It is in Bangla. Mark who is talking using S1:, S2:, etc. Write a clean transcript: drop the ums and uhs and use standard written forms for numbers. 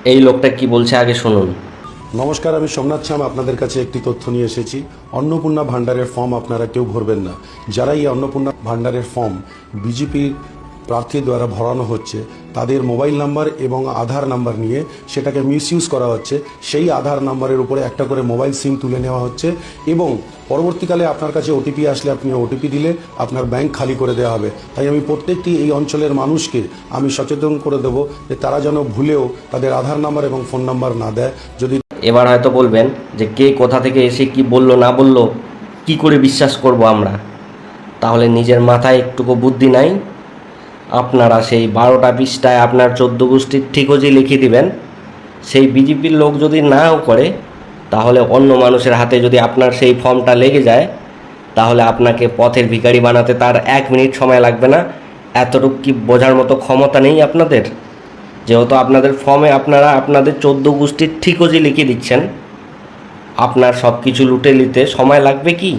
S1: এই লোকটা কি বলছে আগে শুনুন।
S2: নমস্কার, আমি সোমনাথ শ্যাম আপনাদের কাছে একটি তথ্য নিয়ে এসেছি। অন্নপূর্ণা ভাণ্ডারের ফর্ম আপনারা কেউ ভরবেন না। যারা এই অন্নপূর্ণা ভাণ্ডারের ফর্ম বিজেপির প্রার্থীর দ্বারা ভরানো হচ্ছে, তাদের মোবাইল নাম্বার এবং আধার নাম্বার নিয়ে সেটাকে মিসইউজ করা হচ্ছে। সেই আধার নাম্বারের উপরে একটা করে মোবাইল সিম তুলে নেওয়া হচ্ছে এবং পরবর্তীকালে আপনার কাছে ওটিপি আসলে আপনি ওটিপি দিলে আপনার ব্যাংক খালি করে দেওয়া হবে। তাই আমি প্রত্যেকটি এই অঞ্চলের মানুষকে আমি সচেতন করে দেবো যে তারা যেন ভুলেও তাদের আধার নাম্বার এবং ফোন নাম্বার না দেয়। যদি
S1: এবার হয়তো বলবেন যে কে কোথা থেকে এসে কি বললো না বললো কি করে বিশ্বাস করব আমরা। তাহলে নিজের মাথায় একটুকু বুদ্ধি নাই? আপনারা সেই 12টা পৃষ্ঠায় আপনার 14 গোষ্ঠীর ঠিকজি লিখে দিবেন। সেই বিজেপির লোক যদি নাও করে, তাহলে অন্য মানুষের হাতে যদি আপনার সেই ফর্মটা লেগে যায়, তাহলে আপনাকে পথের ভিখারি বানাতে তার 1 মিনিট সময় লাগবে না। এতটুকু কি বোঝার মতো ক্ষমতা নেই আপনাদের? যেহেতু আপনাদের ফর্মে আপনারা আপনাদের 14 গোষ্ঠীর ঠিকজি লিখে দিচ্ছেন, আপনার সব কিছু লুটে নিতে সময় লাগবে কি?